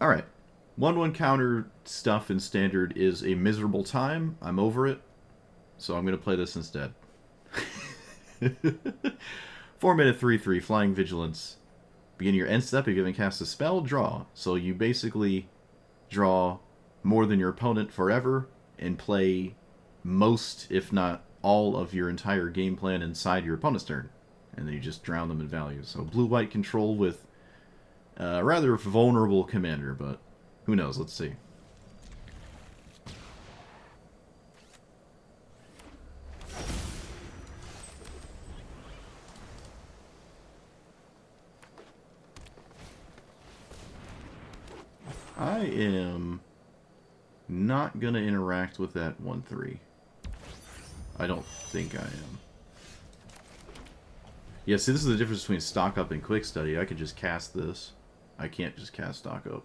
Alright. 1/1 counter stuff in Standard is a miserable time. I'm over it. So I'm going to play this instead. 4-mana 3/3 Flying Vigilance. Begin your end step, if you haven't cast a spell, draw. So you basically draw more than your opponent forever and play most, if not all, of your entire game plan inside your opponent's turn. And then you just drown them in value. So blue-white control with a rather vulnerable commander, but who knows? Let's see. I am not going to interact with that 1/3. I don't think I am. Yeah, see, this is the difference between stock up and quick study. I could just cast this. I can't just cast stock up.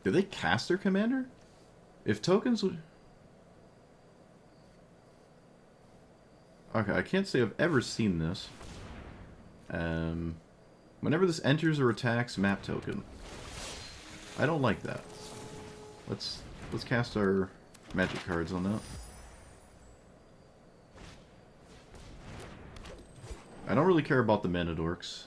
Did they cast their commander? If tokens would... Okay, I can't say I've ever seen this. Whenever this enters or attacks, map token. I don't like that. Let's cast our magic cards on that. I don't really care about the mana dorks.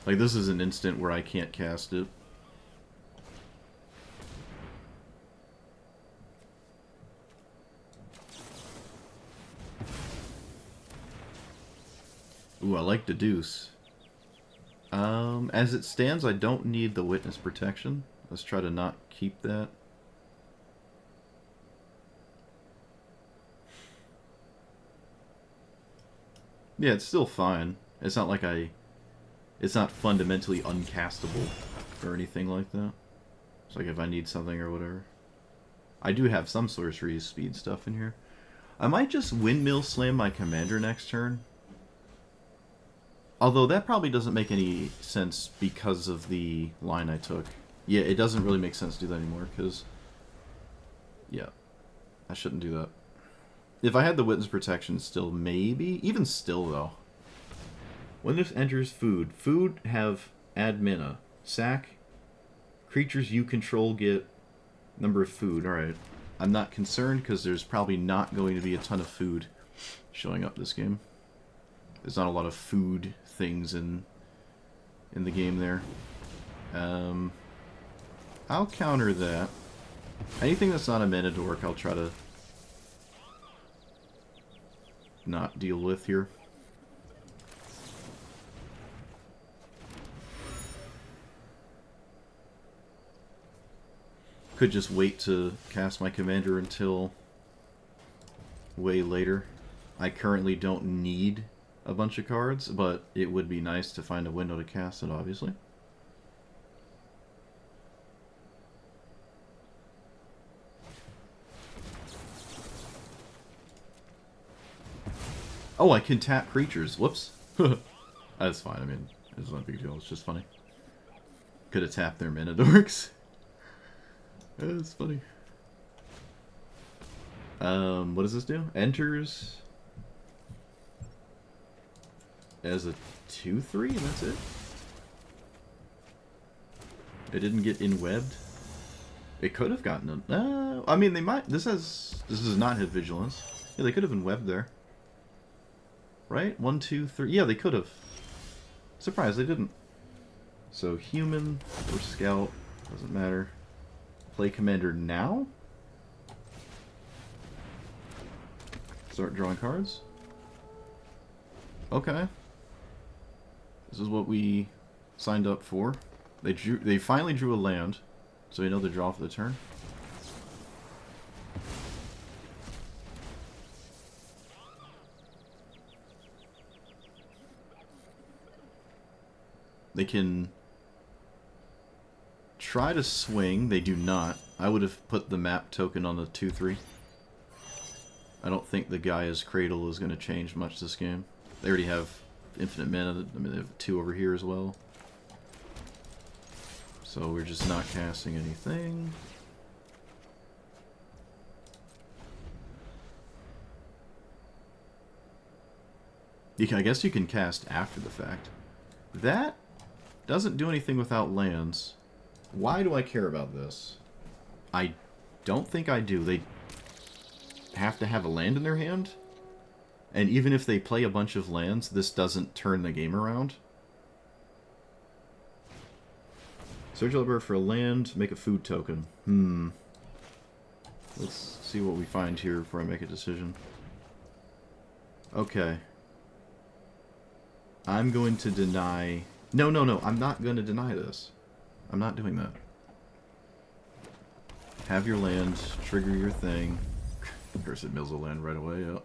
Like, this is an instant where I can't cast it. Ooh, I like Deduce. As it stands, I don't need the Witness Protection. Let's try to not keep that. Yeah, it's still fine. It's not like it's not fundamentally uncastable or anything like that. It's like if I need something or whatever. I do have some sorcery speed stuff in here. I might just Windmill Slam my commander next turn. Although that probably doesn't make any sense because of the line I took. Yeah, it doesn't really make sense to do that anymore, because... Yeah, I shouldn't do that. If I had the Witness Protection still, maybe? Even still, though. When this enters food, food have add mana. Sack, creatures you control get number of food. Alright. I'm not concerned, because there's probably not going to be a ton of food showing up this game. There's not a lot of food things in the game there. I'll counter that. Anything that's not a mana dork, I'll try to not deal with here. Could just wait to cast my commander until way later. I currently don't need a bunch of cards, but it would be nice to find a window to cast it, obviously. Oh, I can tap creatures. Whoops. That's fine. I mean, it's not a big deal. It's just funny. Could have tapped their mana dorks. That's funny. What does this do? Enters as a 2/3, and that's it? It didn't get in-webbed? It could have gotten it. I mean, they might. This does not have vigilance. Yeah, they could have been webbed there. Right? 1, 2, 3. Yeah, they could have. Surprised they didn't. So, human or scout, doesn't matter. Play commander now? Start drawing cards? Okay. This is what we signed up for. They finally drew a land, so we know the draw for the turn. They can try to swing. They do not. I would have put the map token on the 2/3. I don't think the Gaia's Cradle is going to change much this game. They already have infinite mana. I mean, they have 2 over here as well. So we're just not casting anything. I guess you can cast after the fact. That doesn't do anything without lands. Why do I care about this? I don't think I do. They have to have a land in their hand? And even if they play a bunch of lands, this doesn't turn the game around? Search a library for a land, make a food token. Let's see what we find here before I make a decision. Okay. I'm going to deny... No, I'm not going to deny this. I'm not doing that. Have your land, trigger your thing. Cursed mills will land right away, yep.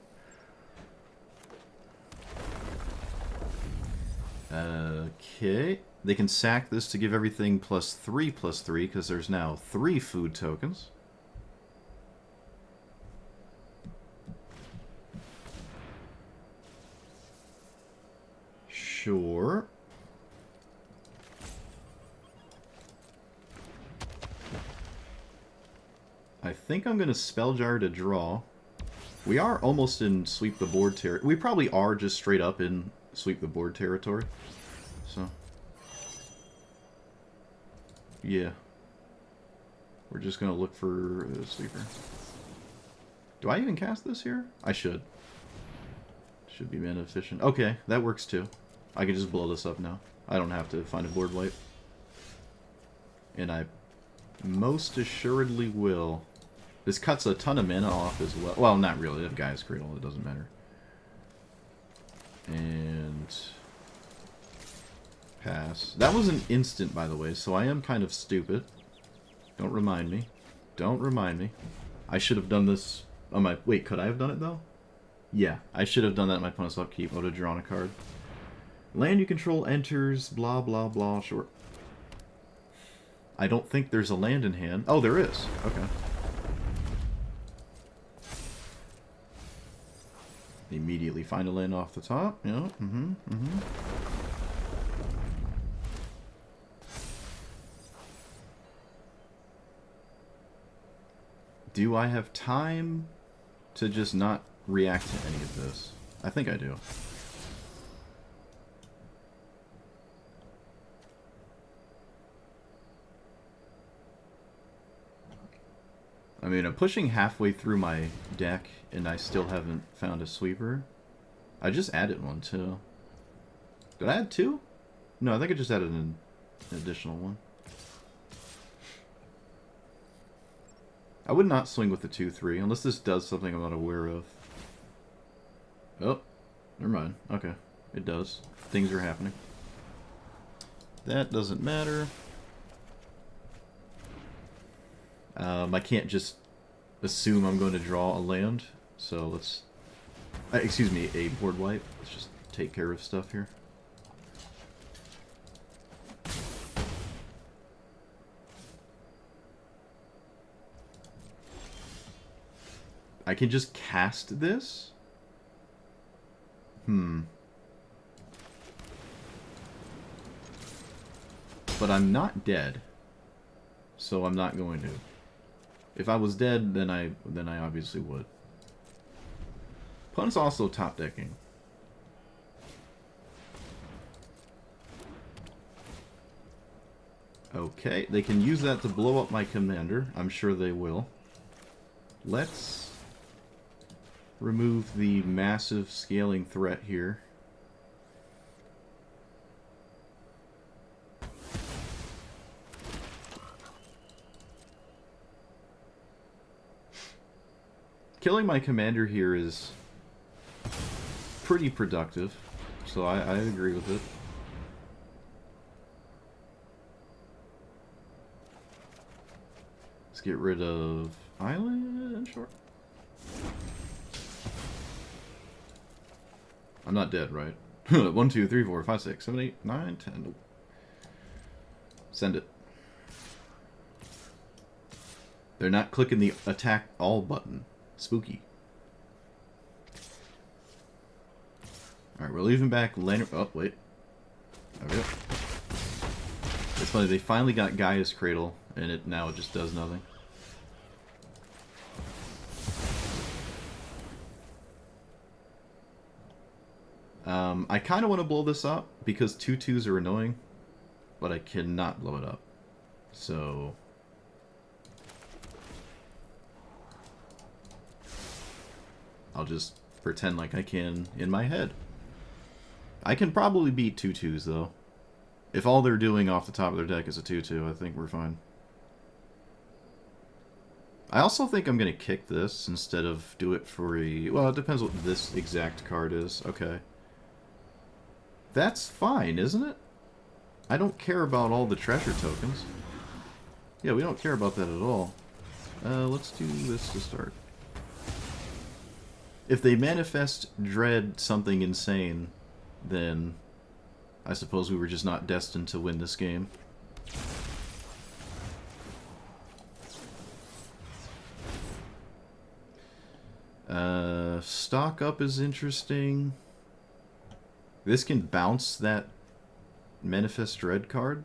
Okay. They can sack this to give everything +3/+3, because there's now 3 food tokens. Sure. I think I'm going to Spelljar to draw. We are almost in sweep the board territory. We probably are just straight up in sweep the board territory. So, yeah. We're just going to look for a sweeper. Do I even cast this here? I should. Should be mana efficient. Okay, that works too. I can just blow this up now. I don't have to find a board wipe. And I most assuredly will. This cuts a ton of mana off as well. Well, not really. They have Gaia's Cradle. It doesn't matter. And... pass. That was an instant, by the way, so I am kind of stupid. Don't remind me. Don't remind me. I should have done this on my... Wait, could I have done it, though? Yeah, I should have done that in my opponent's upkeep. I would have drawn a card. Land you control enters, blah, blah, blah, sure. I don't think there's a land in hand. Oh, there is. Okay. Immediately find a land off the top. Yeah, Do I have time to just not react to any of this? I think I do. I mean, I'm pushing halfway through my deck, and I still haven't found a sweeper. I just added one, too. Did I add 2? No, I think I just added an additional one. I would not swing with the 2/3, unless this does something I'm not aware of. Oh, never mind. Okay, it does. Things are happening. That doesn't matter. I can't just assume I'm going to draw a land, so let's... excuse me, a board wipe. Let's just take care of stuff here. I can just cast this? But I'm not dead, so I'm not going to. If I was dead, then I obviously would. Opponent's also top decking. Okay, they can use that to blow up my commander. I'm sure they will. Let's remove the massive scaling threat here. Killing my commander here is pretty productive, so I agree with it. Let's get rid of island, sure. I'm not dead, right? 1, 2, 3, 4, 5, 6, 7, 8, 9, 10. Send it. They're not clicking the attack all button. Spooky. Alright, we're leaving back Lantern... Oh, wait. Okay. It's funny, they finally got Gaia's Cradle, and now it just does nothing. I kind of want to blow this up because 2/2s are annoying, but I cannot blow it up. So I'll just pretend like I can in my head. I can probably beat 2/2s though. If all they're doing off the top of their deck is a 2/2, I think we're fine. I also think I'm going to kick this instead of do it for a... Well, it depends what this exact card is. Okay. That's fine, isn't it? I don't care about all the treasure tokens. Yeah, we don't care about that at all. Let's do this to start. If they manifest dread something insane, then I suppose we were just not destined to win this game. Stock up is interesting. This can bounce that Manifest Dread card.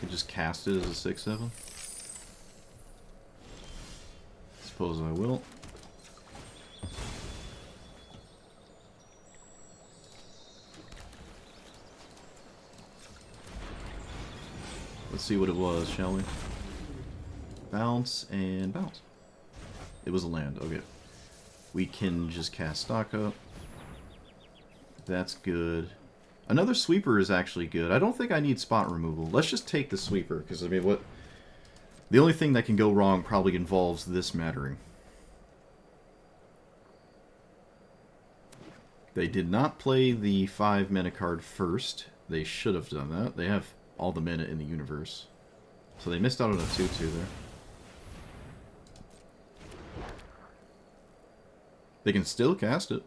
Could just cast it as a 6/7. Suppose I will. Let's see what it was, shall we? Bounce and bounce. It was a land, okay. We can just cast stock up. That's good. Another sweeper is actually good. I don't think I need spot removal. Let's just take the sweeper, because I mean, what... The only thing that can go wrong probably involves this mattering. They did not play the 5 mana card first. They should have done that. They have all the mana in the universe. So they missed out on a 2/2 there. They can still cast it.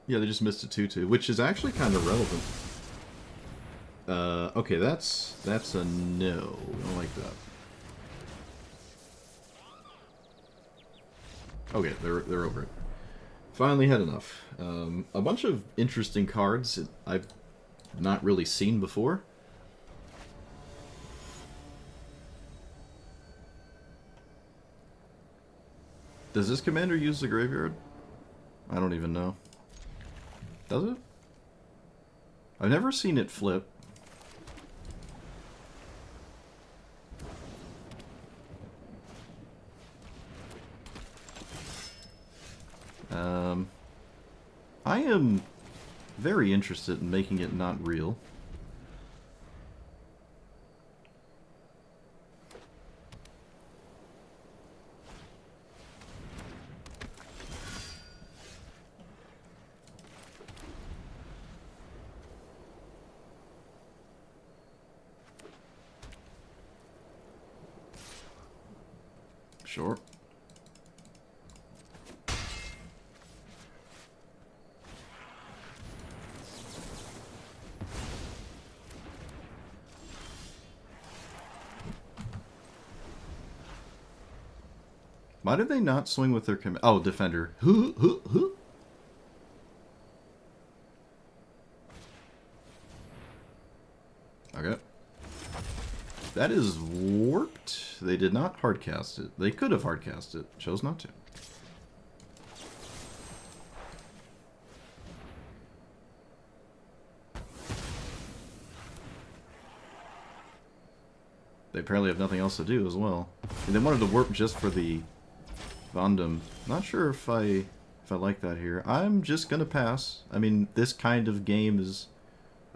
Yeah, they just missed a 2/2, which is actually kind of relevant. Okay, that's a no. I don't like that. Okay, they're over it. Finally had enough. A bunch of interesting cards I've not really seen before. Does this commander use the graveyard? I don't even know. Does it? I've never seen it flip. I am very interested in making it not real. Sure. Why did they not swing with their oh, defender. Okay. That is warped. They did not hardcast it. They could have hardcast it. Chose not to. They apparently have nothing else to do as well. And they wanted to warp just for the Vandam. Not sure if I like that here. I'm just gonna pass. I mean, this kind of game is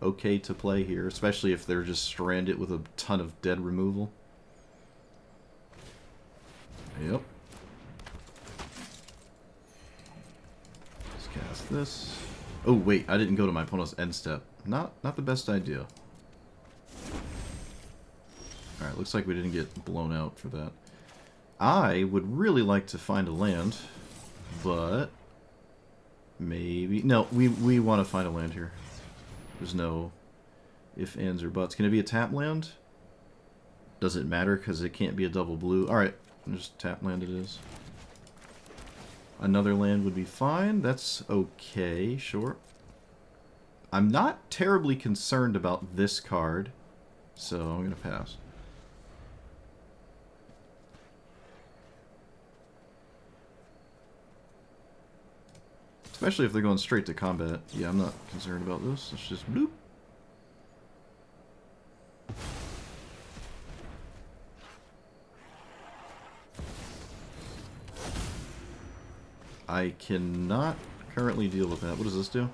okay to play here, especially if they're just stranded with a ton of dead removal. Yep. Let's cast this. Oh wait, I didn't go to my opponent's end step. Not the best idea. Alright, looks like we didn't get blown out for that. I would really like to find a land, but maybe... No, we want to find a land here. There's no ifs, ands, or buts. Can it be a tap land? Does it matter because it can't be a double blue? Alright, just tap land it is. Another land would be fine. That's okay, sure. I'm not terribly concerned about this card, so I'm going to pass. Especially if they're going straight to combat. Yeah, I'm not concerned about this. It's just bloop. I cannot currently deal with that. What does this do?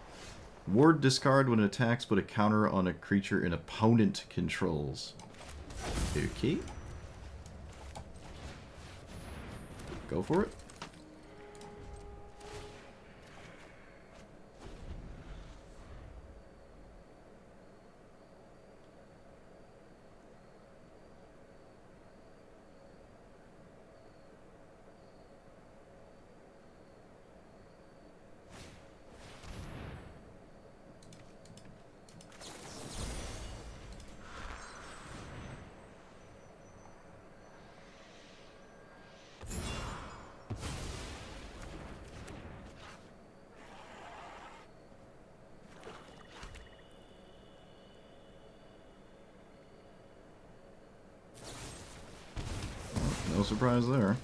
Ward discard when it attacks, put a counter on a creature an opponent controls. Okay. Go for it. No surprise there.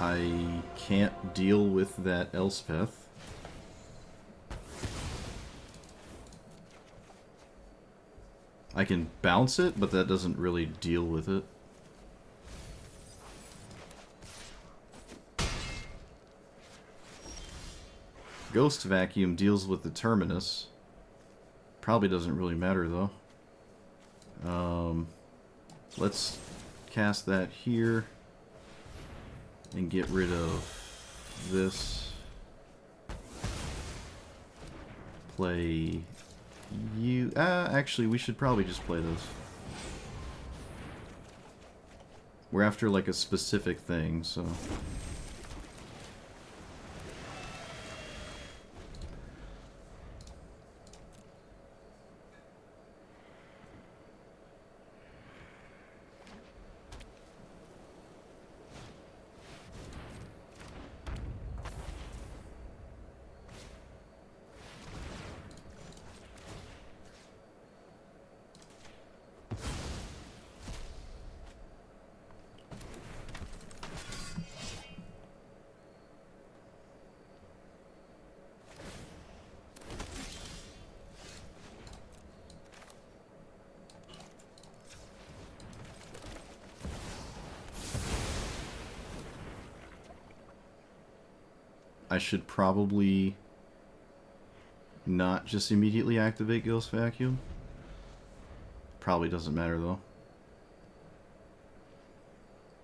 I can't deal with that Elspeth. I can bounce it, but that doesn't really deal with it. Ghost Vacuum deals with the Terminus. Probably doesn't really matter, though. Let's cast that here. And get rid of this. Play you. Actually, we should probably just play this. We're after like a specific thing, so. I should probably not just immediately activate Ghost Vacuum. Probably doesn't matter though.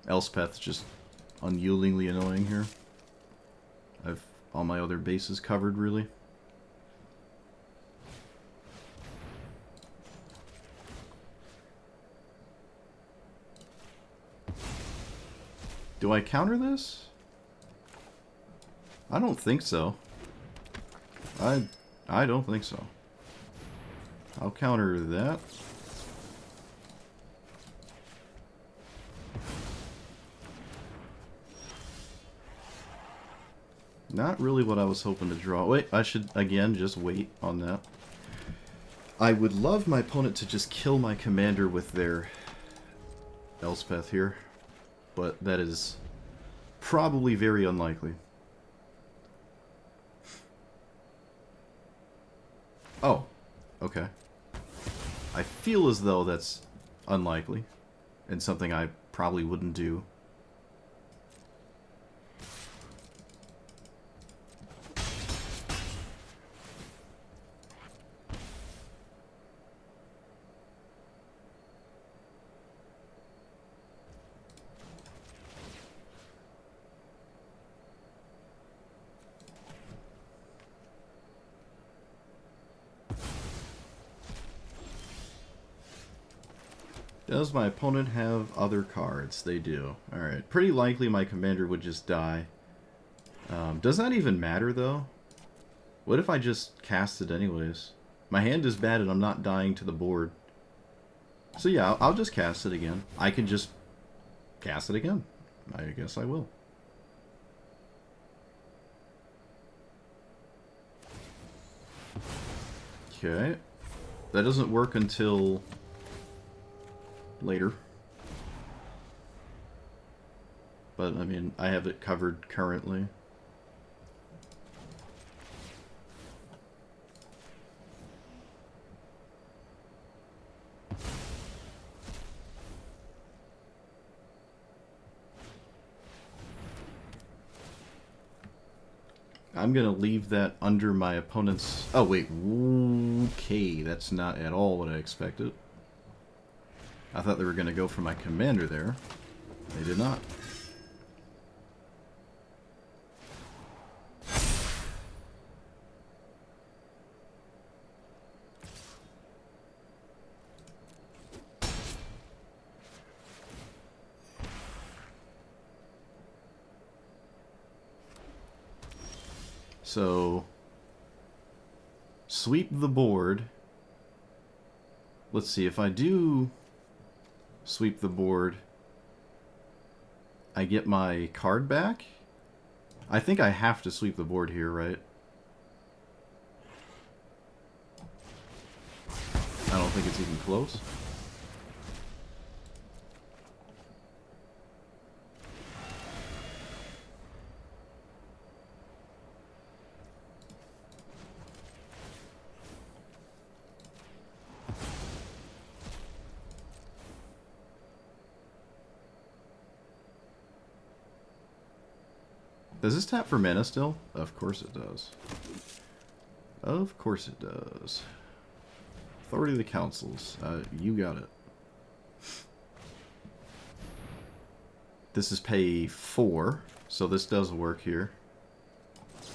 Elspeth's just unyieldingly annoying here. I've all my other bases covered really. Do I counter this? I don't think so. I don't think so. I'll counter that. Not really what I was hoping to draw. Wait, I should, again, just wait on that. I would love my opponent to just kill my commander with their Elspeth here, but that is probably very unlikely. Oh, okay. I feel as though that's unlikely, and something I probably wouldn't do. Does my opponent have other cards? They do. Alright. Pretty likely my commander would just die. Does that even matter, though? What if I just cast it anyways? My hand is bad and I'm not dying to the board. So yeah, I'll just cast it again. I can just cast it again. I guess I will. Okay. That doesn't work until later. But, I mean, I have it covered currently. I'm gonna leave that under my opponent's... Oh, wait. Okay, that's not at all what I expected. I thought they were gonna go for my commander there. They did not. So, sweep the board. Let's see, if I do sweep the board, I get my card back? I think I have to sweep the board here, right? I don't think it's even close. Does this tap for mana still? Of course it does. Of course it does. Authority of the Councils. You got it. This is pay 4, so this does work here.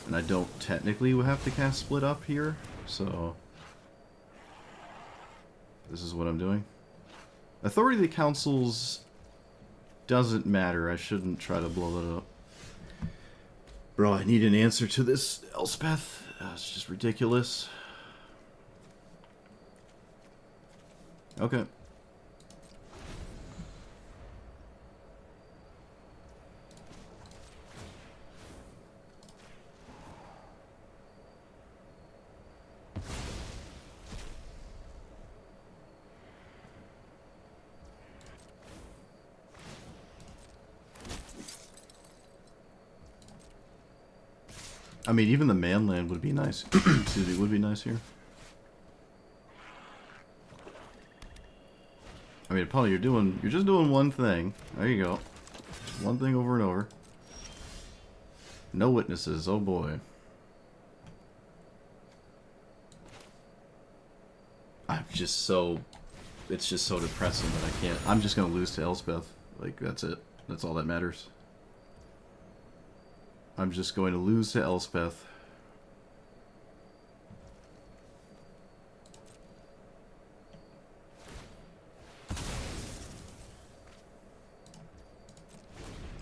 And I don't technically have to cast Split Up here, so... This is what I'm doing. Authority of the Councils doesn't matter. I shouldn't try to blow that up. Bro, I need an answer to this, Elspeth. It's just ridiculous. Okay. I mean, even the manland would be nice. Excuse me, would be nice here. I mean, Paul, you're just doing one thing. There you go. Just one thing over and over. No witnesses, oh boy. It's just so depressing that I can't. I'm just gonna lose to Elspeth. Like, that's it. That's all that matters. I'm just going to lose to Elspeth.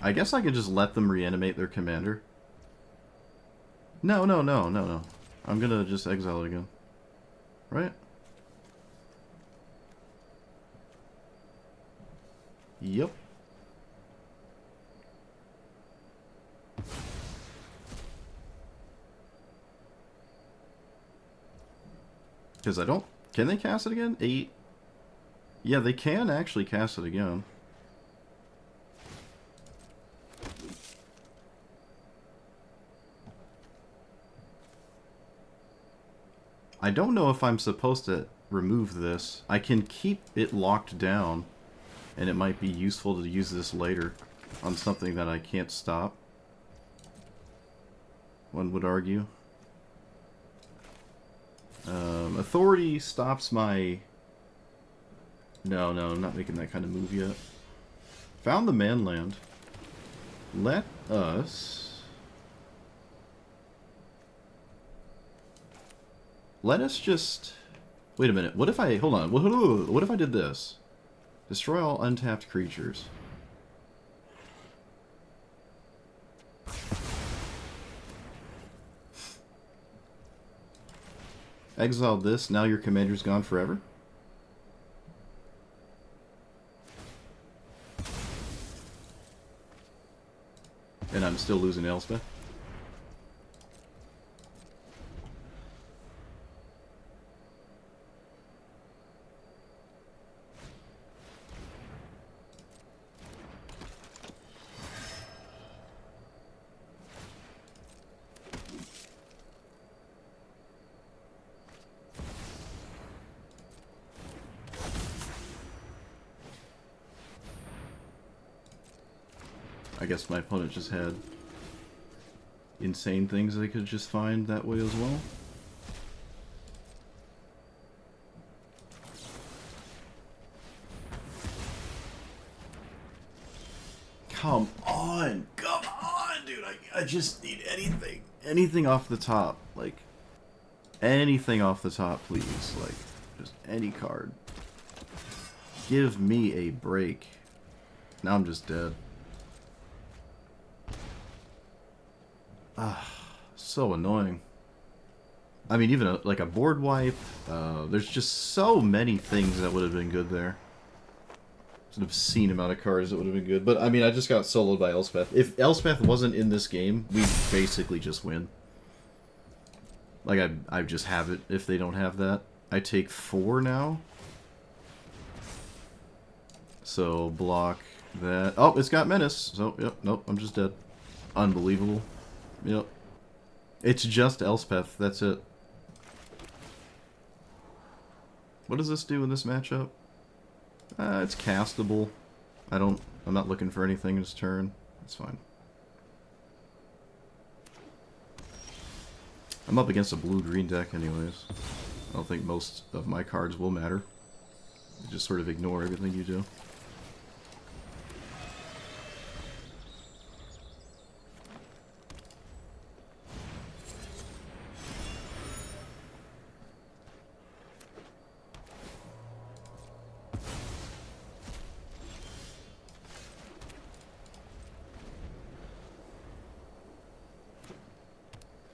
I guess I could just let them reanimate their commander. No. I'm gonna just exile it again. Right? Yep. Because I don't... Can they cast it again? 8. Yeah, they can actually cast it again. I don't know if I'm supposed to remove this. I can keep it locked down, and it might be useful to use this later on something that I can't stop. One would argue. Authority stops my... No, I'm not making that kind of move yet. Found the manland. Let us just... Wait a minute. What if I... Hold on. What if I did this? Destroy all untapped creatures. Exile this, now your commander's gone forever? And I'm still losing Elspeth? I guess my opponent just had insane things they could just find that way as well. Come on, dude! I just need anything. Anything off the top, like, anything off the top, please. Like, just any card. Give me a break. Now I'm just dead. Ah, so annoying. I mean, even like a board wipe. There's just so many things that would have been good there. An obscene amount of cards that would have been good. But, I mean, I just got soloed by Elspeth. If Elspeth wasn't in this game, we basically just win. Like, I just have it if they don't have that. I take 4 now. So, block that. Oh, it's got Menace. So, yep, nope, I'm just dead. Unbelievable. Yep. It's just Elspeth, that's it. What does this do in this matchup? It's castable. I'm not looking for anything in this turn. That's fine. I'm up against a blue-green deck anyways. I don't think most of my cards will matter. You just sort of ignore everything you do.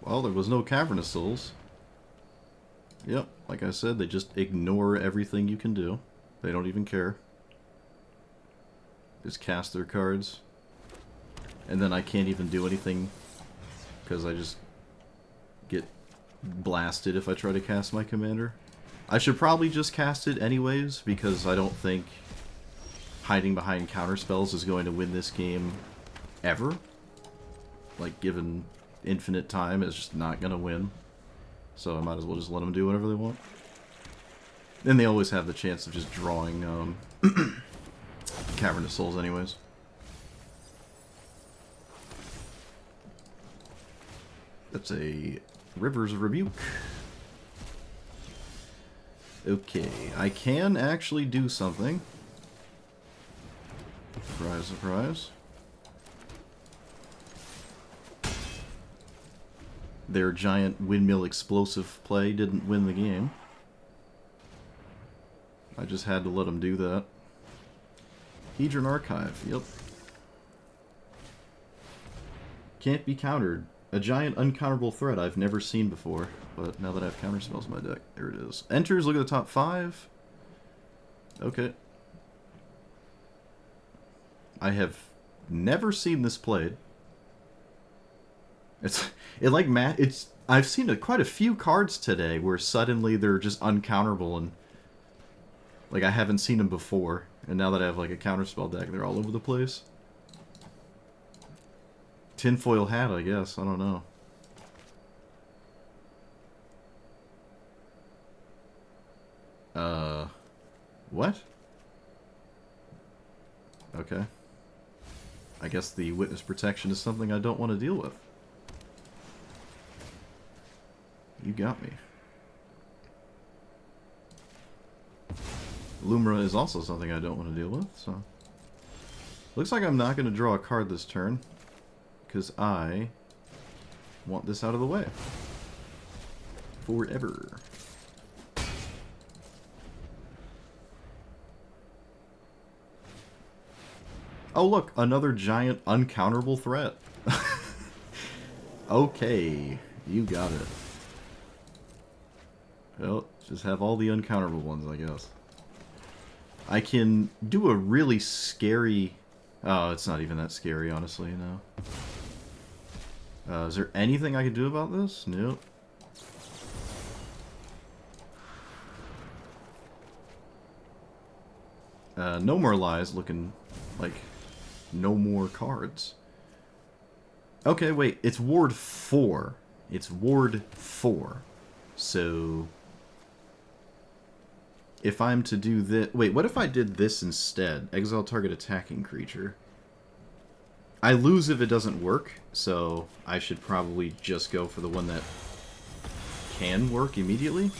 Well, there was no Cavernous Souls. Yep, like I said, they just ignore everything you can do. They don't even care. Just cast their cards. And then I can't even do anything because I just get blasted if I try to cast my commander. I should probably just cast it anyways because I don't think hiding behind counterspells is going to win this game ever. Like, given infinite time, it's just not going to win. So I might as well just let them do whatever they want. Then they always have the chance of just drawing Cavernous Souls anyways. That's a River's Rebuke. Okay, I can actually do something. Surprise, surprise. Their giant windmill explosive play didn't win the game. I just had to let them do that. Hedron Archive, yep. Can't be countered. A giant uncounterable threat I've never seen before, but now that I have counterspells in my deck, there it is. Enters, look at the top 5. Okay. I have never seen this played. I've seen quite a few cards today where suddenly they're just uncounterable and like I haven't seen them before, and now that I have like a counterspell deck, they're all over the place. Tinfoil hat, I guess. I don't know. What? Okay. I guess the witness protection is something I don't want to deal with. You got me. Lumra is also something I don't want to deal with, so... Looks like I'm not going to draw a card this turn, because I want this out of the way. Forever. Oh look, another giant uncounterable threat. Okay, you got it. Well, just have all the uncounterable ones, I guess. I can do a really scary... Oh, it's not even that scary, honestly, no. Is there anything I can do about this? Nope. No More Lies looking like no more cards. Okay, wait, it's Ward 4. It's Ward 4. So... if I'm to do this... Wait, what if I did this instead? Exile target attacking creature. I lose if it doesn't work, so I should probably just go for the one that can work immediately,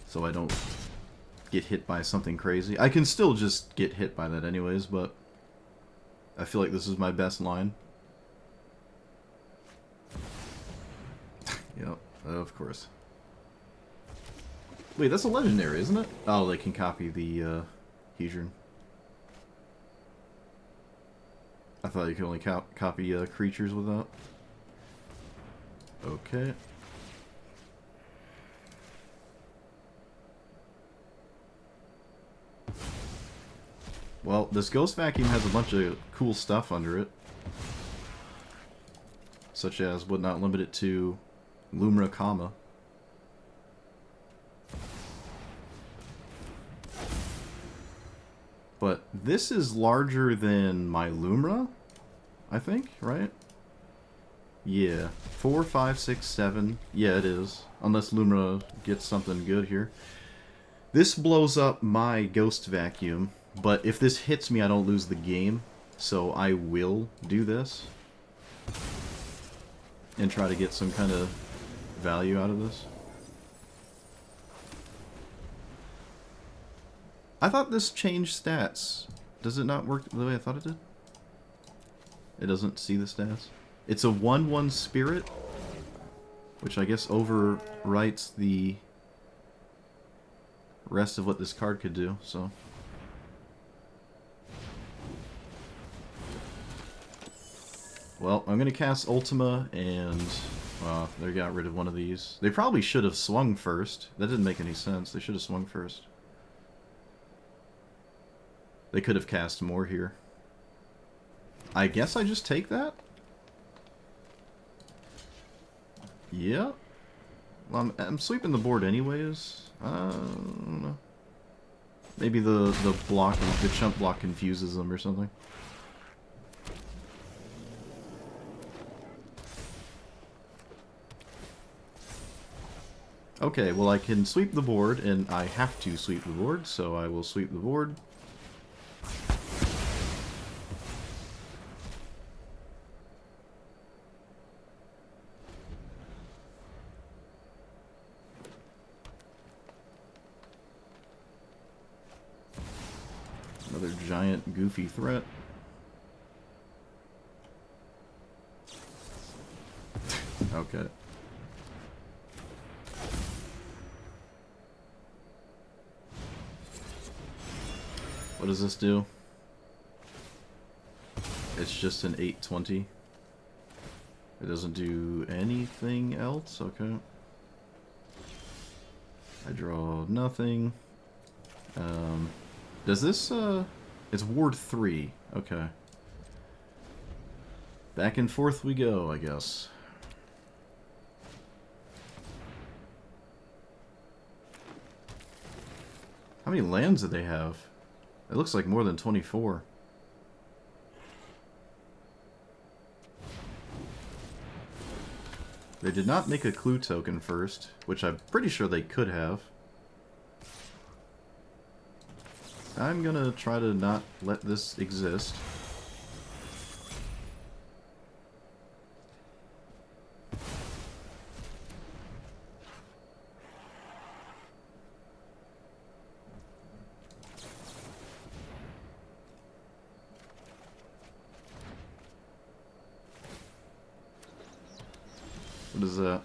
so I don't get hit by something crazy. I can still just get hit by that anyways, but I feel like this is my best line. Yep, of course. Wait, that's a legendary, isn't it? Oh, they can copy the Hedron. I thought you could only copy creatures with that. Okay. Well, this Ghost Vacuum has a bunch of cool stuff under it. Such as, but not limited to, Lumra Kama. But this is larger than my Lumra, I think, right? Yeah. 4, 5, 6, 7. Yeah, it is. Unless Lumra gets something good here. This blows up my Ghost Vacuum, but if this hits me, I don't lose the game. So I will do this. And try to get some kind of value out of this. I thought this changed stats. Does it not work the way I thought it did? It doesn't see the stats. It's a 1/1 spirit, which I guess overwrites the rest of what this card could do, so. Well, I'm gonna cast Ultima, and they got rid of one of these. They probably should have swung first. That didn't make any sense. They should have swung first. They could have cast more here. I guess I just take that? Yeah. Well, I'm sweeping the board anyways. I don't know. Maybe the block, the chump block confuses them or something. Okay, well I can sweep the board, and I have to sweep the board, so I will sweep the board. Another giant, goofy threat. Okay. What does this do? It's just an 8/20. It doesn't do anything else? Okay. I draw nothing. Does this, it's Ward 3. Okay. Back and forth we go, I guess. How many lands do they have? It looks like more than 24. They did not make a clue token first, which I'm pretty sure they could have. I'm gonna try to not let this exist. What is that?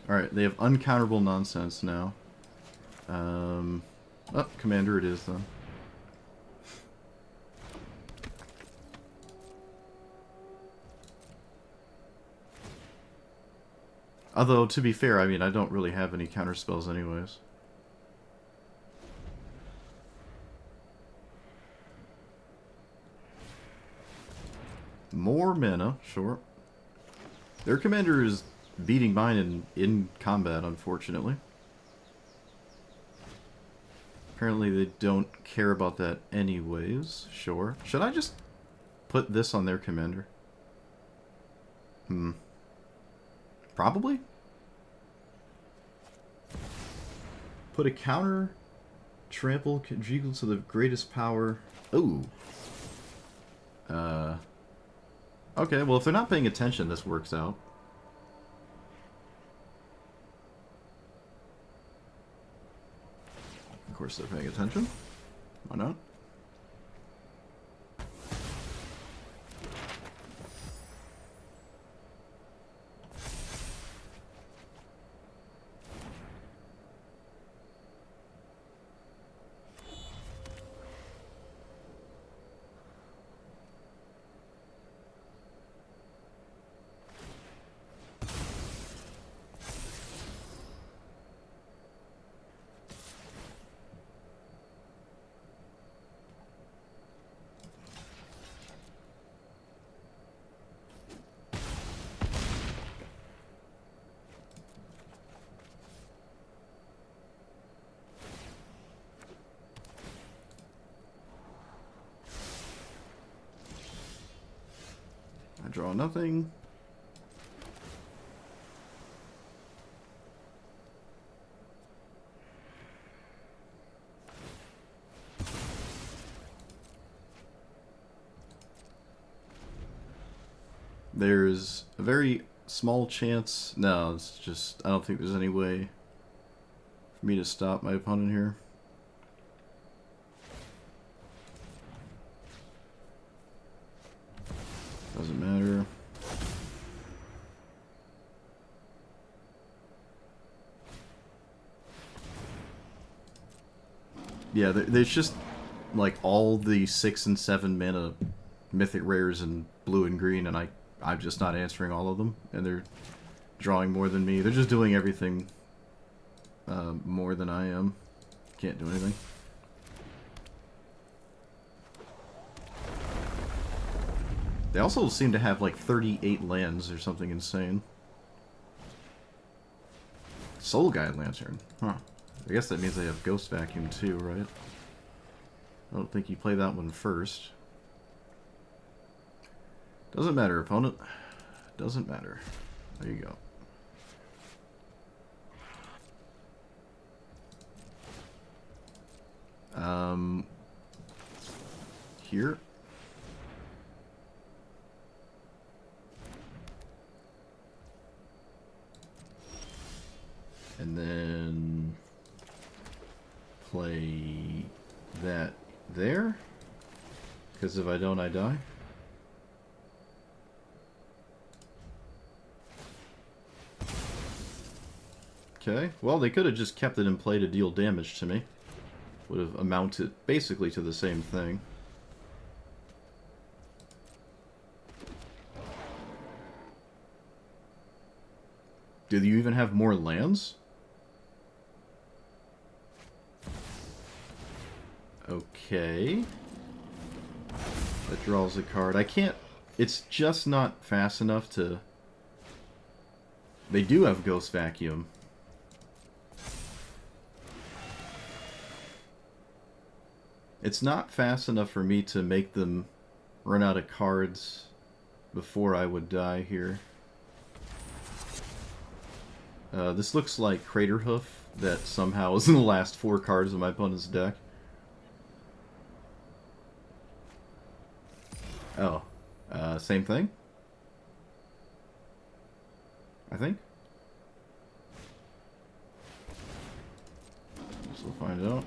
Alright, they have uncounterable nonsense now. Oh, Commander it is, then. Although, to be fair, I mean, I don't really have any counter spells anyways. More mana, sure. Their commander is beating mine in combat, unfortunately. Apparently they don't care about that anyways, sure. Should I just put this on their commander? Probably? Put a counter, trample, equal to the greatest power. Ooh. Okay, well, if they're not paying attention, this works out. Of course they're paying attention. Why not? I draw nothing. There's a very small chance. No, it's just, I don't think there's any way for me to stop my opponent here. Doesn't matter. Yeah, there's just like all the 6 and 7 mana mythic rares in blue and green, and I'm just not answering all of them, and they're drawing more than me. They're just doing everything more than I am. Can't do anything. They also seem to have like 38 lands or something insane. Soul Guide Lantern. Huh. I guess that means they have Ghost Vacuum too, right? I don't think you play that one first. Doesn't matter, opponent. Doesn't matter. There you go. Here. And then play that there. Because if I don't, I die. Okay, well, they could have just kept it in play to deal damage to me. Would have amounted basically to the same thing. Do you even have more lands? Okay. That draws a card. I can't... It's just not fast enough to... They do have Ghost Vacuum. It's not fast enough for me to make them run out of cards before I would die here. This looks like Crater Hoof that somehow is in the last 4 cards of my opponent's deck. Oh. Same thing? I think? Guess we'll find out.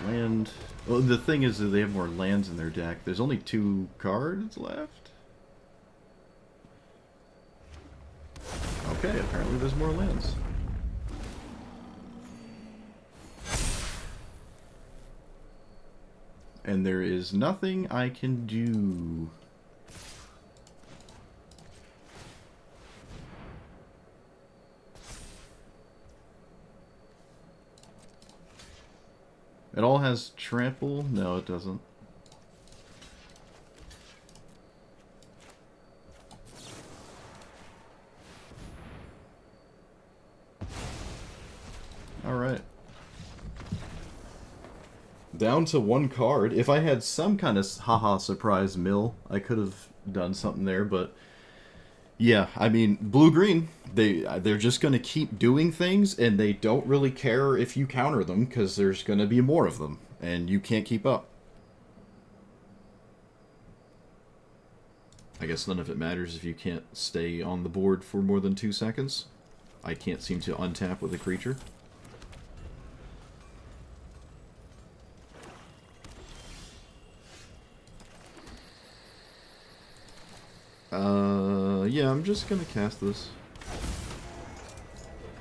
Land. Well, the thing is that they have more lands in their deck. There's only 2 cards left? Okay, apparently there's more lands. And there is nothing I can do. It all has trample? No, it doesn't. Alright. Down to 1 card. If I had some kind of haha surprise mill, I could have done something there, but yeah, I mean, blue-green, they're just going to keep doing things, and they don't really care if you counter them, because there's going to be more of them, and you can't keep up. I guess none of it matters if you can't stay on the board for more than 2 seconds. I can't seem to untap with a creature. Yeah, I'm just gonna cast this.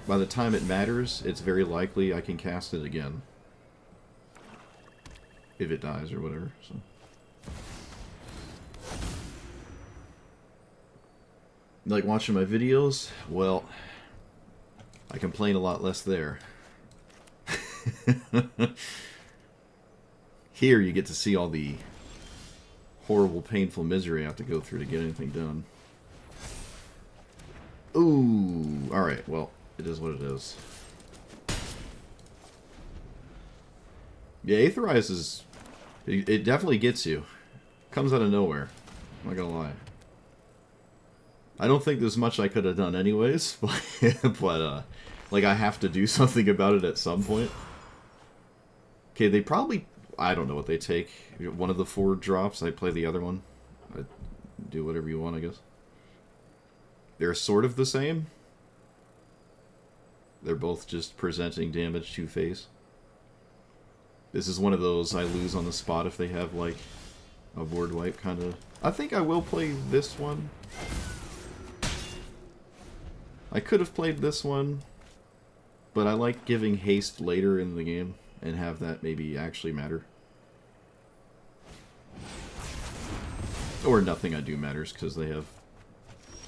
By the time it matters, it's very likely I can cast it again. If it dies or whatever, so. Like watching my videos? Well, I complain a lot less there. Here you get to see all the horrible, painful misery I have to go through to get anything done. Ooh, alright, well, it is what it is. Yeah, Aetherize is... It definitely gets you. Comes out of nowhere. I'm not gonna lie. I don't think there's much I could have done anyways, but like, I have to do something about it at some point. Okay, they probably... I don't know what they take. One of the 4 drops, I play the other one. I do whatever you want, I guess. They're sort of the same. They're both just presenting damage to face. This is one of those I lose on the spot if they have, like, a board wipe kind of... I think I will play this one. I could have played this one, but I like giving haste later in the game and have that maybe actually matter. Or nothing I do matters, because they have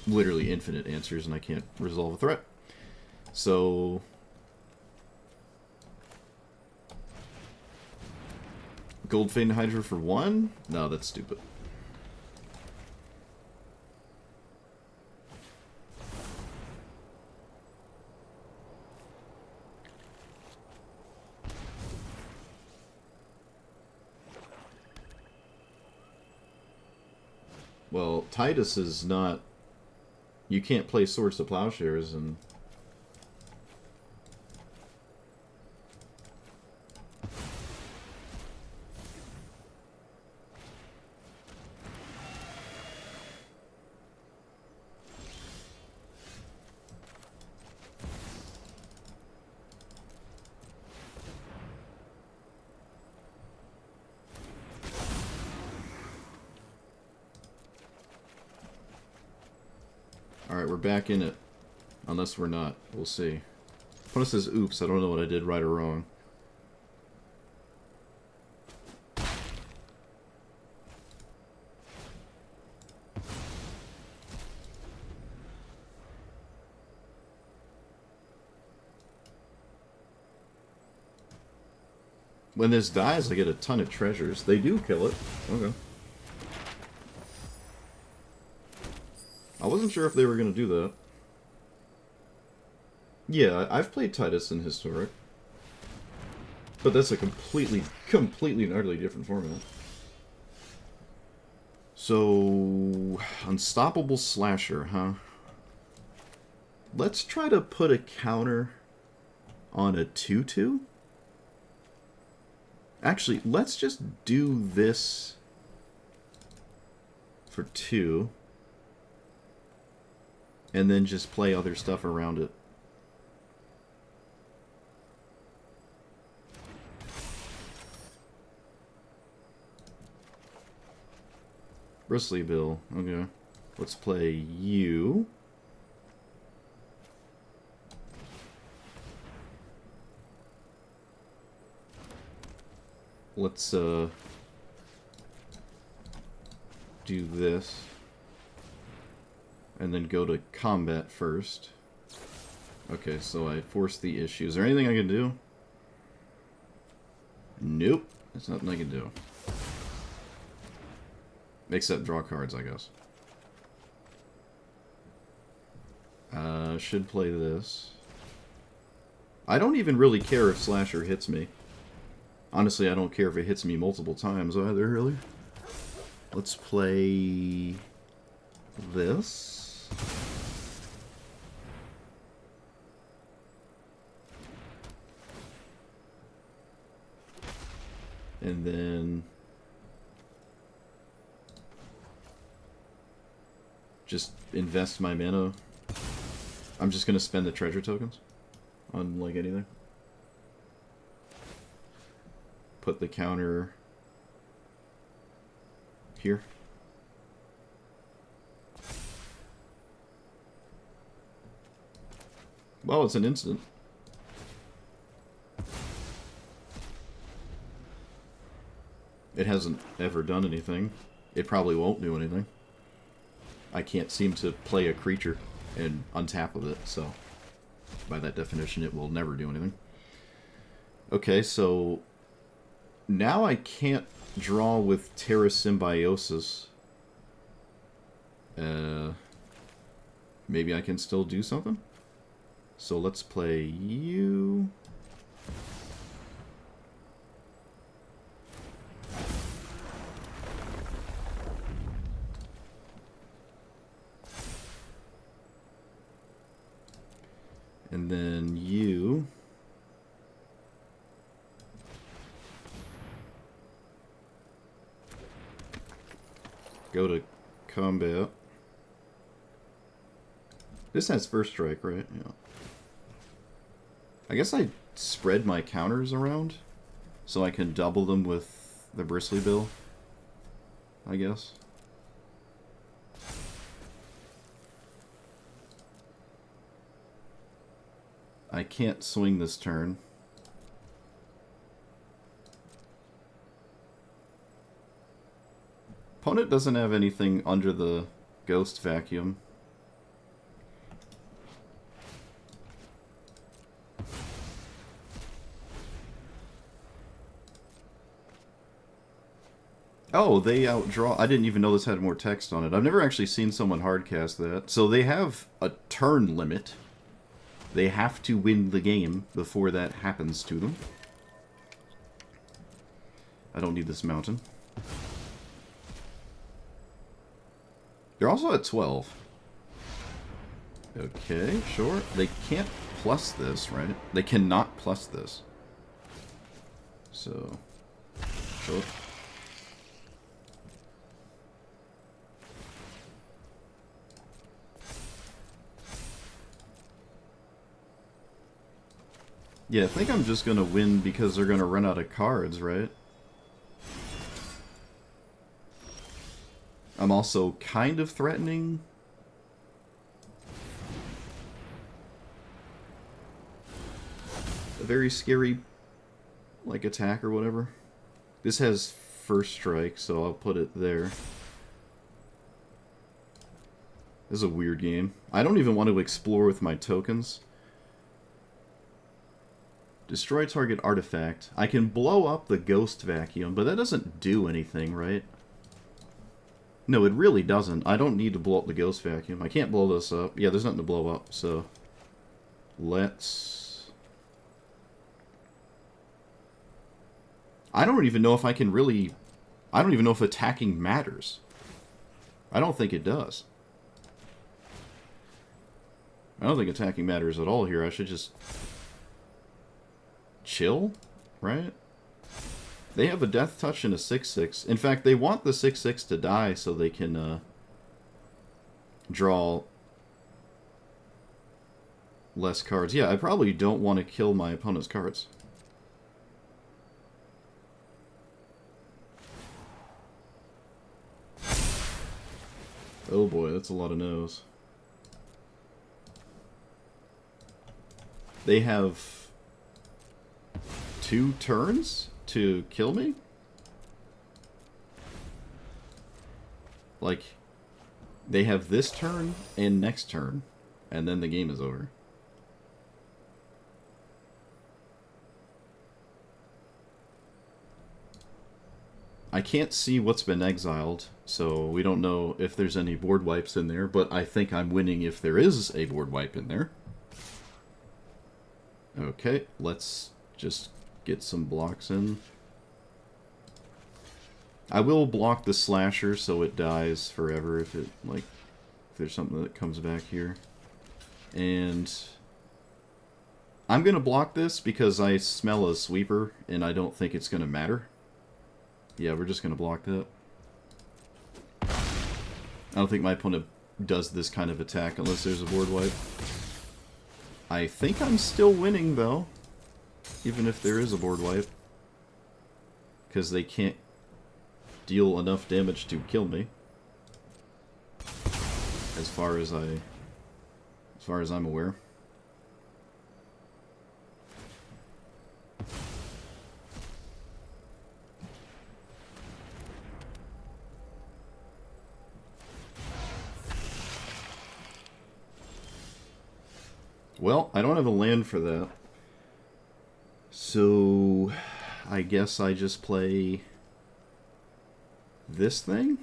literally infinite answers and I can't resolve a threat. So... Gold Fade and Hydra for 1? No, that's stupid. Well, Titus is not... You can't play Swords to Plowshares and... Alright, we're back in it. Unless we're not. We'll see. Opponent says, oops, I don't know what I did right or wrong. When this dies, I get a ton of treasures. They do kill it. Okay. I wasn't sure if they were going to do that. Yeah, I've played Titus in Historic. But that's a completely and utterly different format. So... Unstoppable Slasher, huh? Let's try to put a counter on a 2/2. Actually, let's just do this for 2. And then just play other stuff around it. Bristly Bill. Okay. Let's play you. Let's do this. And then go to combat first. Okay, so I force the issue. Is there anything I can do? Nope. There's nothing I can do. Except draw cards, I guess. Should play this. I don't even really care if Slasher hits me. Honestly, I don't care if it hits me multiple times either, really. Let's play this. And then just invest my mana. I'm just gonna spend the treasure tokens on, like, anything. Put the counter here. Well, it's an instant. It hasn't ever done anything. It probably won't do anything. I can't seem to play a creature and untap with it, so by that definition it will never do anything. Okay, so now I can't draw with Terra Symbiosis. Maybe I can still do something? So let's play you. And then you. Go to combat. This has first strike, right? Yeah. I guess I spread my counters around so I can double them with the Bristly Bill, I guess. I can't swing this turn. Opponent doesn't have anything under the Ghost Vacuum. Oh, they outdraw. I didn't even know this had more text on it. I've never actually seen someone hardcast that. So they have a turn limit. They have to win the game before that happens to them. I don't need this mountain. They're also at 12. Okay, sure. They can't plus this, right? They cannot plus this. So, sure. Yeah, I think I'm just gonna win because they're gonna run out of cards, right? I'm also kind of threatening. A very scary, like, attack or whatever. This has first strike, so I'll put it there. This is a weird game. I don't even want to explore with my tokens. Destroy target artifact. I can blow up the Ghost Vacuum, but that doesn't do anything, right? No, it really doesn't. I don't need to blow up the Ghost Vacuum. I can't blow this up. Yeah, there's nothing to blow up, so... Let's... I don't even know if I can really... I don't even know if attacking matters. I don't think it does. I don't think attacking matters at all here. I should just... chill, right? They have a Death Touch and a 6/6. In fact, they want the 6/6 to die so they can draw less cards. Yeah, I probably don't want to kill my opponent's cards. Oh boy, that's a lot of no's. They have 2 turns to kill me? Like, they have this turn and next turn, and then the game is over. I can't see what's been exiled, so we don't know if there's any board wipes in there, but I think I'm winning if there is a board wipe in there. Okay, let's just get some blocks in. I will block the slasher so it dies forever if it, like, if there's something that comes back here. And I'm gonna block this because I smell a sweeper and I don't think it's gonna matter. Yeah, we're just gonna block that. I don't think my opponent does this kind of attack unless there's a board wipe. I think I'm still winning, though, even if there is a board wipe. Because they can't deal enough damage to kill me. As far as I'm aware. Well, I don't have a land for that. So I guess I just play this thing?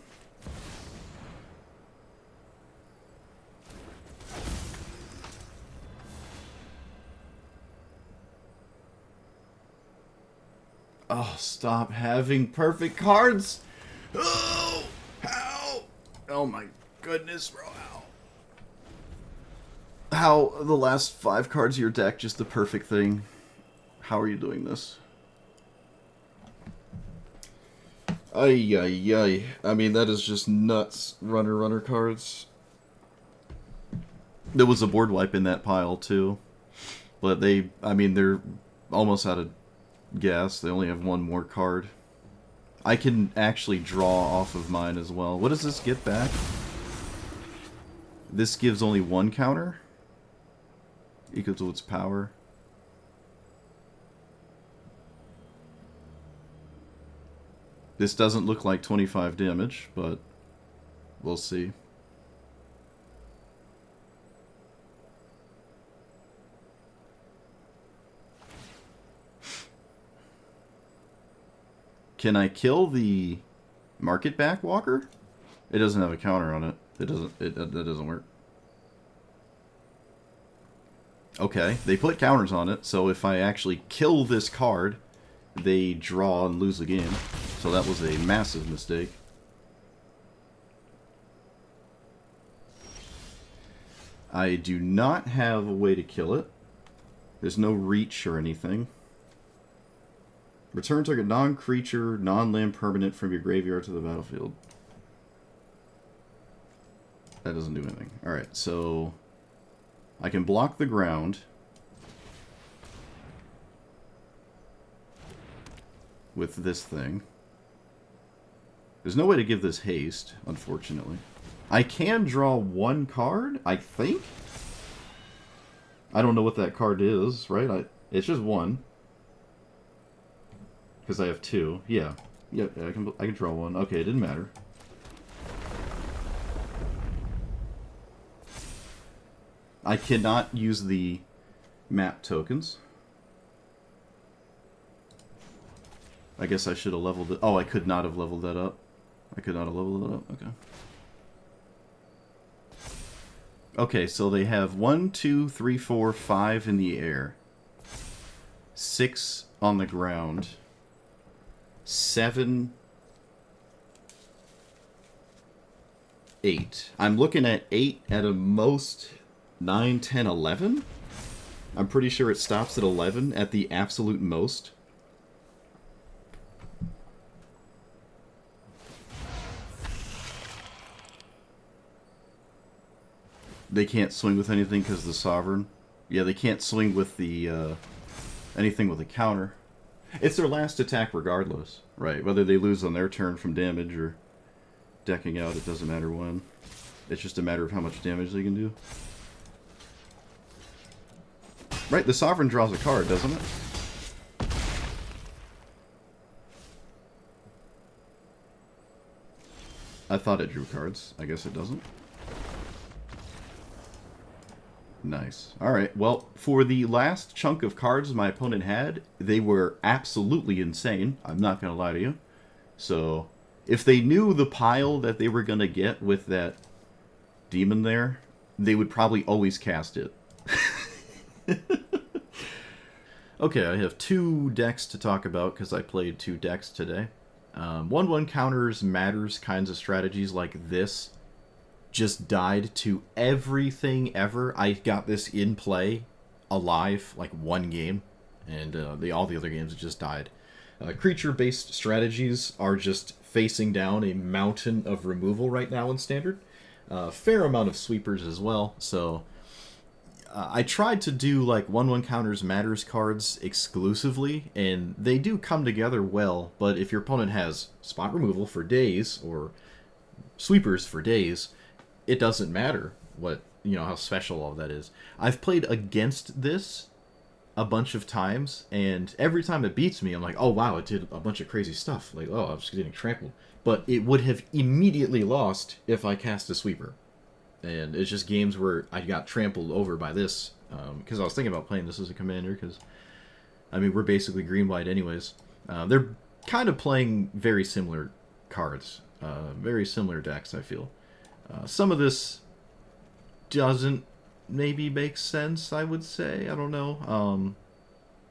Oh, stop having perfect cards! Oh! How? Oh my goodness, bro, how the last 5 cards of your deck just the perfect thing? How are you doing this? Ay, ay, ay. I mean, that is just nuts. Runner cards. There was a board wipe in that pile, too. But they're almost out of gas. They only have 1 more card. I can actually draw off of mine as well. What does this get back? This gives only 1 counter? Equal to its power. This doesn't look like 25 damage, but we'll see. Can I kill the Market Back Walker? It doesn't have a counter on it. That doesn't work. Okay, they put counters on it, so if I actually kill this card, they draw and lose the game. So that was a massive mistake. I do not have a way to kill it. There's no reach or anything. Return target non-creature, non-land permanent from your graveyard to the battlefield. That doesn't do anything. Alright, so I can block the ground with this thing. There's no way to give this haste, unfortunately. I can draw 1 card, I think? I don't know what that card is, right? It's just 1. Because I have 2. Yeah, I can draw 1. Okay, it didn't matter. I cannot use the map tokens. I guess I should have leveled it. Oh, I could not have leveled that up. I could not have leveled it up. Okay. Okay, so they have 1, 2, 3, 4, 5 in the air. 6 on the ground. 7... 8. I'm looking at 8 at a most 9, 10, 11? I'm pretty sure it stops at 11 at the absolute most. They can't swing with anything because of the Sovereign. Yeah, they can't swing with the anything with a counter. It's their last attack regardless, right? Whether they lose on their turn from damage or decking out, it doesn't matter when. It's just a matter of how much damage they can do. Right, the Sovereign draws a card, doesn't it? I thought it drew cards. I guess it doesn't. Nice. Alright, well, for the last chunk of cards my opponent had, they were absolutely insane. I'm not going to lie to you. So, if they knew the pile that they were going to get with that demon there, they would probably always cast it. Okay, I have 2 decks to talk about because I played 2 decks today. 1/1 counters matters kinds of strategies like this just died to everything ever. I got this in play alive like 1 game, and all the other games just died. Creature-based strategies are just facing down a mountain of removal right now in Standard. A fair amount of sweepers as well, so I tried to do like 1/1 counters matters cards exclusively, and they do come together well, but if your opponent has spot removal for days, or sweepers for days, it doesn't matter what, how special all that is. I've played against this a bunch of times, and every time it beats me, I'm like, oh wow, it did a bunch of crazy stuff. Like, oh, I was getting trampled. But it would have immediately lost if I cast a sweeper. And it's just games where I got trampled over by this, because I was thinking about playing this as a commander, because, we're basically green-white anyways. They're kind of playing very similar cards, very similar decks, I feel. Some of this doesn't maybe make sense, I would say. I don't know.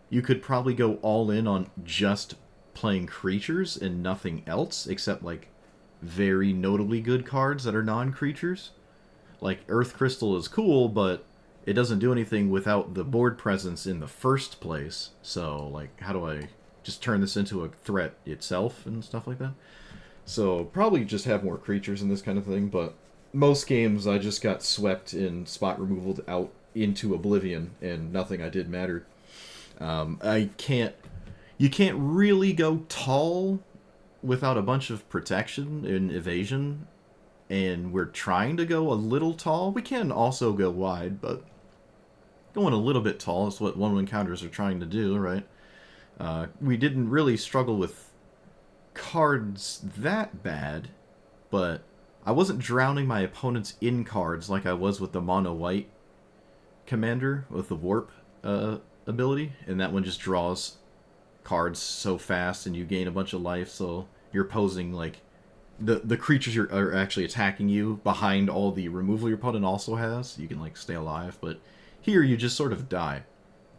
You could probably go all in on just playing creatures and nothing else, except, like, very notably good cards that are non-creatures. Like, Earth Crystal is cool, but it doesn't do anything without the board presence in the first place. So, like, how do I just turn this into a threat itself and stuff like that? So, probably just have more creatures and this kind of thing, but most games I just got swept in spot removal out into oblivion, and nothing I did mattered. You can't really go tall without a bunch of protection and evasion, and we're trying to go a little tall. We can also go wide, but going a little bit tall is what 1/1 counters are trying to do, right? We didn't really struggle with cards that bad, but I wasn't drowning my opponents in cards like I was with the mono-white commander with the warp ability, and that one just draws cards so fast and you gain a bunch of life, so you're posing like the creatures are actually attacking you behind all the removal your opponent also has. You can like stay alive, but here you just sort of die.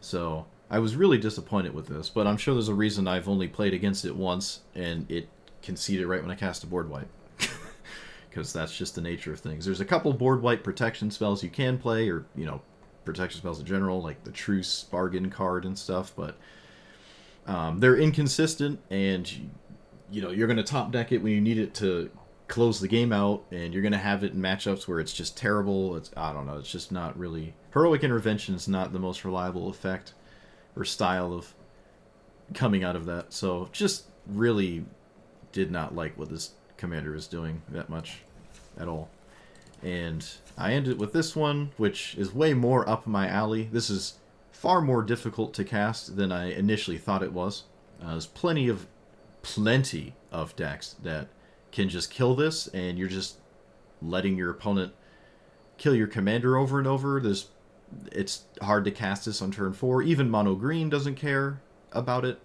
So I was really disappointed with this, but I'm sure there's a reason I've only played against it once, and it conceded right when I cast a board wipe. Because that's just the nature of things. There's a couple board wipe protection spells you can play, or, protection spells in general, like the Truce Bargain card and stuff, but they're inconsistent, and you're going to top deck it when you need it to close the game out, and you're going to have it in matchups where it's just terrible. I don't know, it's just not really... Heroic Intervention is not the most reliable effect or style of coming out of that, so just really did not like what this commander is doing that much at all. And I ended with this one, which is way more up my alley. This is far more difficult to cast than I initially thought it was. There's plenty of decks that can just kill this, and you're just letting your opponent kill your commander over and over. It's hard to cast this on turn 4. Even mono green doesn't care about it.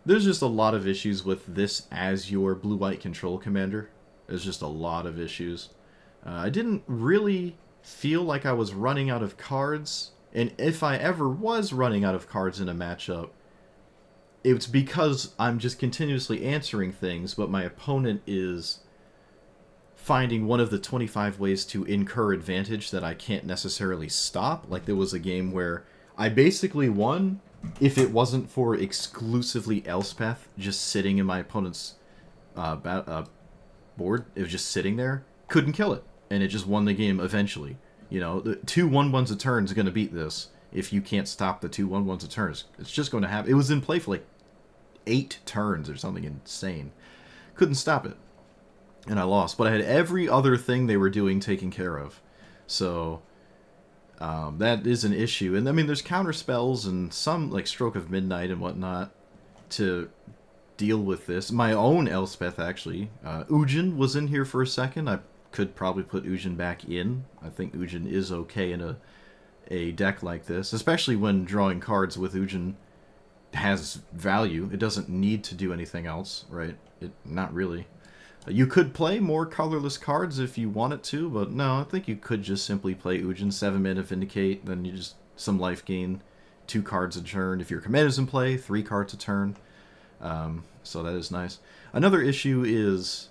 There's just a lot of issues with this as your blue-white control commander. There's just a lot of issues. I didn't really feel like I was running out of cards, and if I ever was running out of cards in a matchup, it's because I'm just continuously answering things, but my opponent is finding one of the 25 ways to incur advantage that I can't necessarily stop. Like, there was a game where I basically won if it wasn't for exclusively Elspeth just sitting in my opponent's board. It was just sitting there. Couldn't kill it. And it just won the game eventually. The 2 1/1s a turn is going to beat this if you can't stop the 2 1/1s a turn. It's just going to happen. It was in play for like 8 turns or something insane. Couldn't stop it. And I lost. But I had every other thing they were doing taken care of. So that is an issue. And there's counter spells and some like Stroke of Midnight and whatnot to deal with this. My own Elspeth, actually. Ujin was in here for a second. I could probably put Ujin back in. I think Ujin is okay in a deck like this, especially when drawing cards with Ujin has value. It doesn't need to do anything else, right? Not really. You could play more colorless cards if you wanted to, but no, I think you could just simply play Ujin, 7-mana Vindicate, then you just some life gain, 2 cards a turn. If your commander's in play, 3 cards a turn. So that is nice. Another issue is,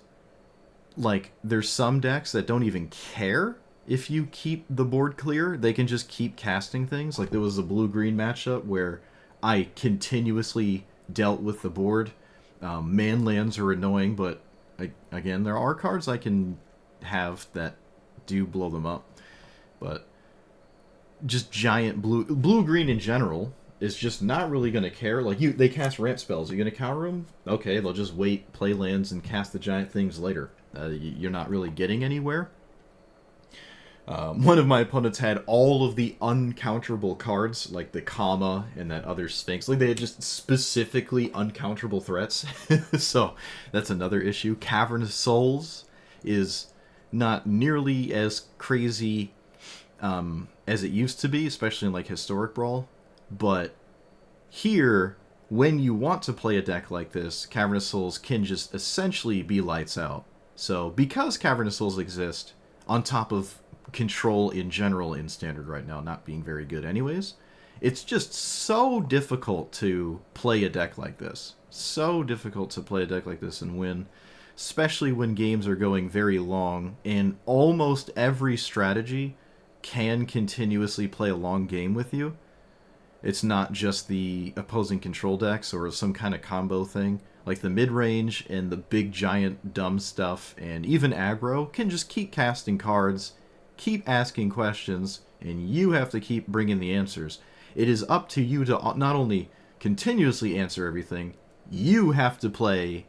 like, there's some decks that don't even care if you keep the board clear. They can just keep casting things. Like, there was a blue-green matchup where I continuously dealt with the board. Man lands are annoying, but again, there are cards I can have that do blow them up, but just giant blue-green in general is just not really going to care. Like, they cast ramp spells. Are you going to counter them? Okay, they'll just wait, play lands, and cast the giant things later. You're not really getting anywhere. One of my opponents had all of the uncounterable cards, like the Comma and that other Sphinx. Like, they had just specifically uncounterable threats. So that's another issue. Cavernous Souls is not nearly as crazy as it used to be, especially in like Historic Brawl. But here, when you want to play a deck like this, Cavernous Souls can just essentially be lights out. So because Cavernous Souls exist, on top of control in general in Standard right now not being very good anyways, it's just so difficult to play a deck like this. So difficult to play a deck like this and win, especially when games are going very long, and almost every strategy can continuously play a long game with you. It's not just the opposing control decks or some kind of combo thing. Like the mid-range and the big giant dumb stuff and even aggro can just keep casting cards, keep asking questions, and you have to keep bringing the answers. It is up to you to not only continuously answer everything, you have to play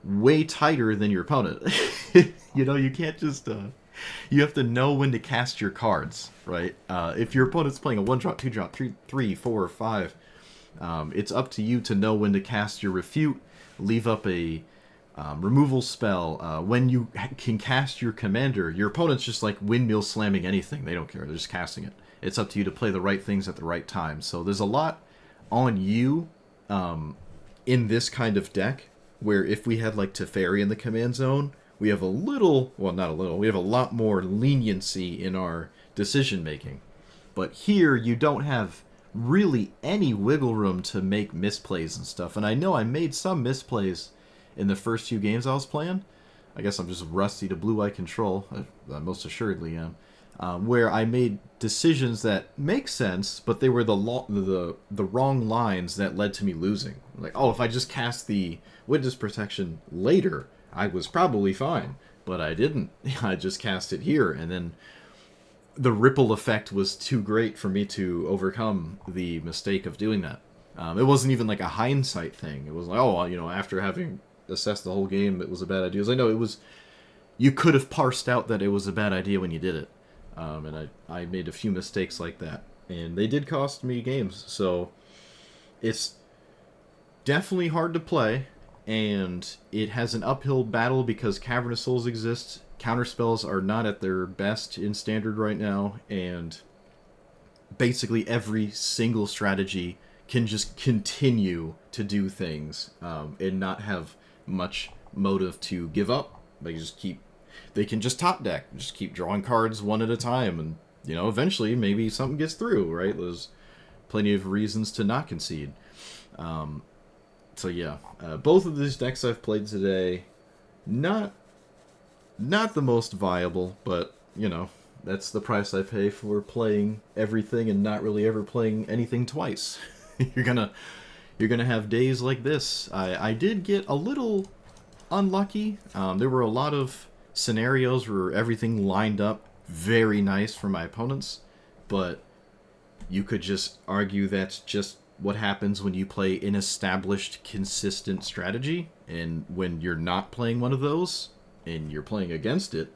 way tighter than your opponent. You can't just... you have to know when to cast your cards, right? If your opponent's playing a 1-drop, 2-drop, 3, 4, 5, it's up to you to know when to cast your Refute, leave up a removal spell. When you can cast your commander, your opponent's just like windmill slamming anything. They don't care. They're just casting it. It's up to you to play the right things at the right time. So there's a lot on you in this kind of deck, where if we had like Teferi in the command zone, we have a little, well, not a little, we have a lot more leniency in our decision making. But here, you don't have really any wiggle room to make misplays and stuff. And I know I made some misplays in the first few games I was playing. I guess I'm just rusty to blue-eye control. I most assuredly am. Where I made decisions that make sense, but they were the wrong lines that led to me losing. Like, oh, if I just cast the Witness Protection later, I was probably fine. But I didn't. I just cast it here, and then the ripple effect was too great for me to overcome the mistake of doing that. It wasn't even like a hindsight thing. It was like, oh, after having assessed the whole game, it was a bad idea. It was like, no, it was... You could have parsed out that it was a bad idea when you did it. And I made a few mistakes like that. And they did cost me games. So it's definitely hard to play. And it has an uphill battle because Cavernous Souls exists. Counterspells are not at their best in Standard right now. And basically every single strategy can just continue to do things and not have much motive to give up. They can just top deck, just keep drawing cards one at a time, and eventually maybe something gets through, right? There's plenty of reasons to not concede. So yeah, both of these decks I've played today, not the most viable, but that's the price I pay for playing everything and not really ever playing anything twice. You're gonna have days like this. I did get a little unlucky. There were a lot of scenarios where everything lined up very nice for my opponents, but you could just argue that's just what happens when you play an established, consistent strategy, and when you're not playing one of those and you're playing against it,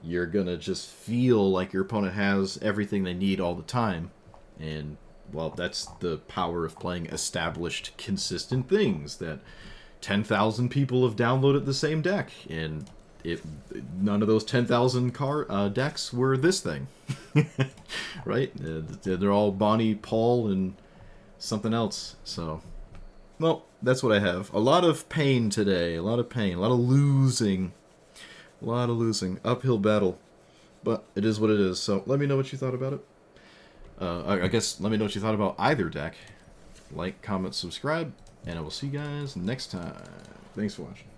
you're gonna just feel like your opponent has everything they need all the time. And well, that's the power of playing established, consistent things that 10,000 people have downloaded the same deck, and none of those 10,000 decks were this thing. Right? They're all Bonnie, Paul, and something else. So, well, that's what I have. A lot of pain today. A lot of pain. A lot of losing. Uphill battle. But it is what it is. So, let me know what you thought about it. I guess let me know what you thought about either deck. Like, comment, subscribe, and I will see you guys next time. Thanks for watching.